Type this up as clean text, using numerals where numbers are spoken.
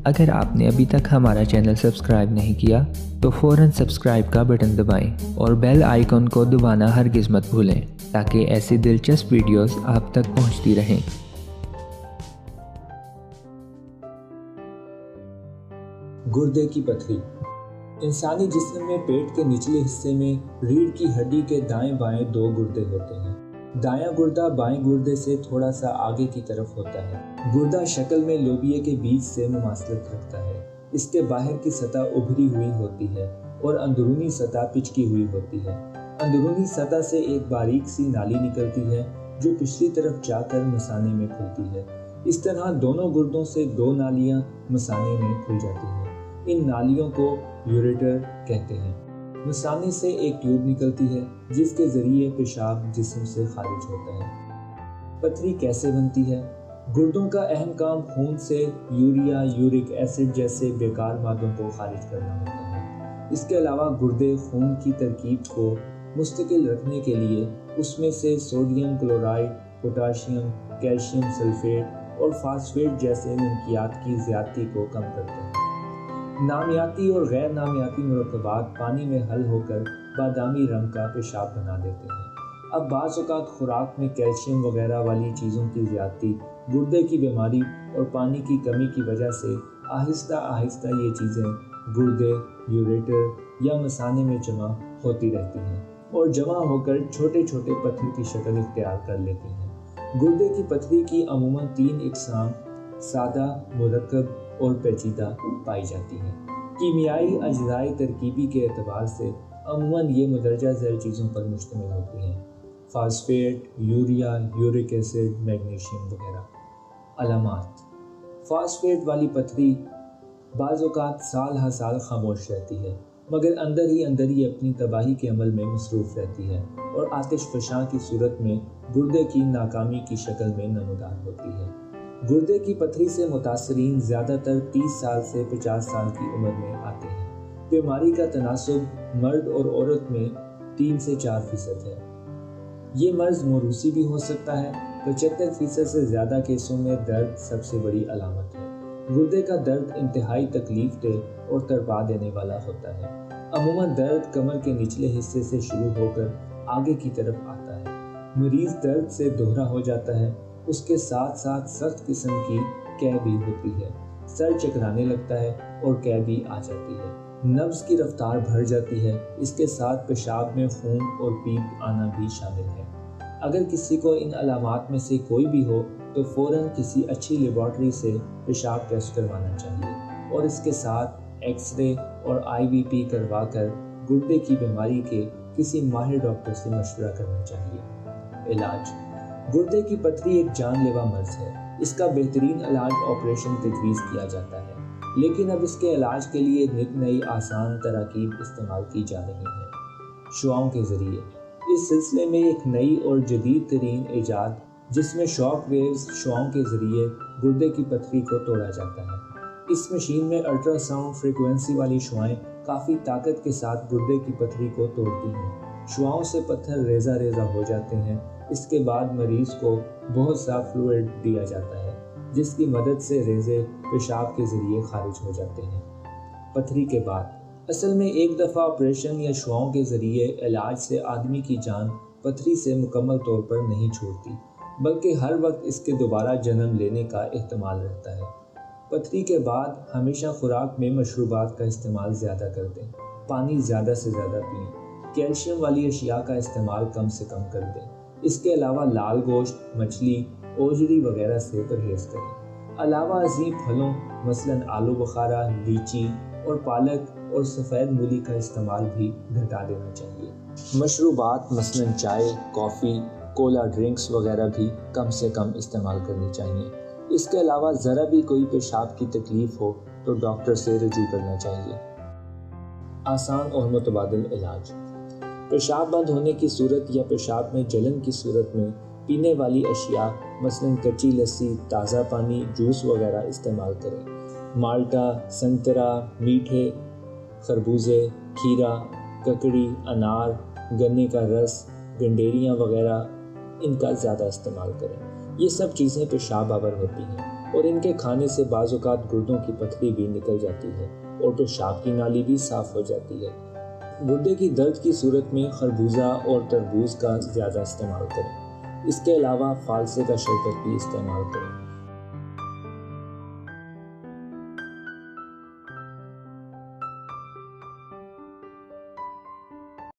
اگر آپ نے ابھی تک ہمارا چینل سبسکرائب نہیں کیا تو فوراً سبسکرائب کا بٹن دبائیں اور بیل آئیکن کو دبانا ہرگز مت بھولیں تاکہ ایسی دلچسپ ویڈیوز آپ تک پہنچتی رہیں۔ گردے کی پتھری۔ انسانی جسم میں پیٹ کے نچلے حصے میں ریڑھ کی ہڈی کے دائیں بائیں 2 گردے ہوتے ہیں۔ دایاں گردہ بائیں گردے سے تھوڑا سا آگے کی طرف ہوتا ہے۔ گردہ شکل میں لوبیے کے بیچ سے مماثلت رکھتا ہے۔ اس کے باہر کی سطح ابھری ہوئی ہوتی ہے اور اندرونی سطح پچکی ہوئی ہوتی ہے۔ اندرونی سطح سے ایک باریک سی نالی نکلتی ہے جو پچھلی طرف جا کر مثانے میں کھلتی ہے۔ اس طرح دونوں گردوں سے 2 نالیاں مثانے میں کھل جاتی ہیں۔ ان نالیوں کو یوریٹر کہتے ہیں۔ مثانے سے ایک ٹیوب نکلتی ہے جس کے ذریعے پیشاب جسم سے خارج ہوتا ہے۔ پتھری کیسے بنتی ہے؟ گردوں کا اہم کام خون سے یوریا، یورک ایسڈ جیسے بیکار مادوں کو خارج کرنا ہوتا ہے۔ اس کے علاوہ گردے خون کی ترکیب کو مستقل رکھنے کے لیے اس میں سے sodium chloride, potassium, calcium sulphate اور فاسفیٹ جیسے نمکیات کی زیادتی کو کم کرتے ہیں۔ نامیاتی اور غیر نامیاتی مرکبات پانی میں حل ہو کر بادامی رنگ کا پیشاب بنا دیتے ہیں۔ اب بعض اوقات خوراک میں کیلشیم وغیرہ والی چیزوں کی زیادتی، گردے کی بیماری اور پانی کی کمی کی وجہ سے آہستہ آہستہ یہ چیزیں گردے، یوریٹر یا مثانے میں جمع ہوتی رہتی ہیں اور جمع ہو کر چھوٹے چھوٹے پتھر کی شکل اختیار کر لیتی ہیں۔ گردے کی پتھری کی عموماً 3 اقسام سادہ، مرکب اور پیچیدہ پائی جاتی ہیں۔ کیمیائی اجزائے ترکیبی کے اعتبار سے عموماً یہ مندرجہ ذیل چیزوں پر مشتمل ہوتی ہیں: phosphate, urea, uric acid, magnesium وغیرہ۔ علامات۔ فاسفیٹ والی پتھری بعض اوقات سال ہر سال خاموش رہتی ہے مگر اندر ہی اپنی تباہی کے عمل میں مصروف رہتی ہے اور آتش فشاں کی صورت میں گردے کی ناکامی کی شکل میں نمودار ہوتی ہے۔ گردے کی پتھری سے متاثرین زیادہ تر 30 سال سے 50 سال کی عمر میں آتے ہیں۔ بیماری کا تناسب مرد اور عورت میں 3 سے 4% ہے۔ یہ مرض موروثی بھی ہو سکتا ہے۔ 75% سے زیادہ کیسوں میں درد سب سے بڑی علامت ہے۔ گردے کا درد انتہائی تکلیف دہ اور تڑپا دینے والا ہوتا ہے۔ عموماً درد کمر کے نچلے حصے سے شروع ہو کر آگے کی طرف آتا ہے۔ مریض درد سے دوہرا ہو جاتا ہے۔ اس کے ساتھ ساتھ سخت قسم کی قے بھی ہوتی ہے۔ سر چکرانے لگتا ہے اور قے بھی آ جاتی ہے۔ نبض کی رفتار بڑھ جاتی ہے۔ اس کے ساتھ پیشاب میں خون اور پیپ آنا بھی شامل ہے۔ اگر کسی کو ان علامات میں سے کوئی بھی ہو تو فوراً کسی اچھی لیبارٹری سے پیشاب ٹیسٹ کروانا چاہیے اور اس کے ساتھ ایکس رے اور IVP کروا کر گردے کی بیماری کے کسی ماہر ڈاکٹر سے مشورہ کرنا چاہیے۔ علاج۔ گردے کی پتھری ایک جان لیوا مرض ہے۔ اس کا بہترین علاج آپریشن تجویز کیا جاتا ہے، لیکن اب اس کے علاج کے لیے نئی آسان تراکیب استعمال کی جا رہی ہیں۔ شعاؤں کے ذریعے۔ اس سلسلے میں ایک نئی اور جدید ترین ایجاد جس میں شاک ویوز شعاؤں کے ذریعے گردے کی پتھری کو توڑا جاتا ہے۔ اس مشین میں الٹرا ساؤنڈ فریکوینسی والی شعائیں کافی طاقت کے ساتھ گردے کی پتھری کو توڑتی ہیں۔ شعاؤں سے پتھر ریزہ ریزہ ہو جاتے ہیں۔ اس کے بعد مریض کو بہت سا فلوئڈ دیا جاتا ہے جس کی مدد سے ریزے پیشاب کے ذریعے خارج ہو جاتے ہیں۔ پتھری کے بعد۔ اصل میں ایک دفعہ آپریشن یا شعاؤں کے ذریعے علاج سے آدمی کی جان پتھری سے مکمل طور پر نہیں چھوڑتی، بلکہ ہر وقت اس کے دوبارہ جنم لینے کا احتمال رہتا ہے۔ پتھری کے بعد ہمیشہ خوراک میں مشروبات کا استعمال زیادہ کر دیں۔ پانی زیادہ سے زیادہ پئیں۔ کیلشیم والی اشیاء کا استعمال کم سے کم کر دیں۔ اس کے علاوہ لال گوشت، مچھلی، اوجری وغیرہ سے پرہیز کریں۔ علاوہ ازیں پھلوں مثلاً آلو بخارا، لیچی اور پالک اور سفید مولی کا استعمال بھی گھٹا دینا چاہیے۔ مشروبات مثلاً چائے، کافی، کولا ڈرنکس وغیرہ بھی کم سے کم استعمال کرنی چاہیے۔ اس کے علاوہ ذرا بھی کوئی پیشاب کی تکلیف ہو تو ڈاکٹر سے رجوع کرنا چاہیے۔ آسان اور متبادل علاج۔ پیشاب بند ہونے کی صورت یا پیشاب میں جلن کی صورت میں پینے والی اشیاء مثلاً کچی لسی، تازہ پانی، جوس وغیرہ استعمال کریں۔ مالٹا، سنترا، میٹھے، خربوزے، کھیرا، ککڑی، انار، گنے کا رس، گنڈیریاں وغیرہ ان کا زیادہ استعمال کریں۔ یہ سب چیزیں پیشاب آور ہوتی ہیں۔ اور ان کے کھانے سے بعض اوقات گردوں کی پتھری بھی نکل جاتی ہے اور پیشاب کی نالی بھی صاف ہو جاتی ہے۔ گردے کی درد کی صورت میں خربوزہ اور تربوز کا زیادہ استعمال کریں۔ اس کے علاوہ فالسے کا شربت بھی استعمال کریں۔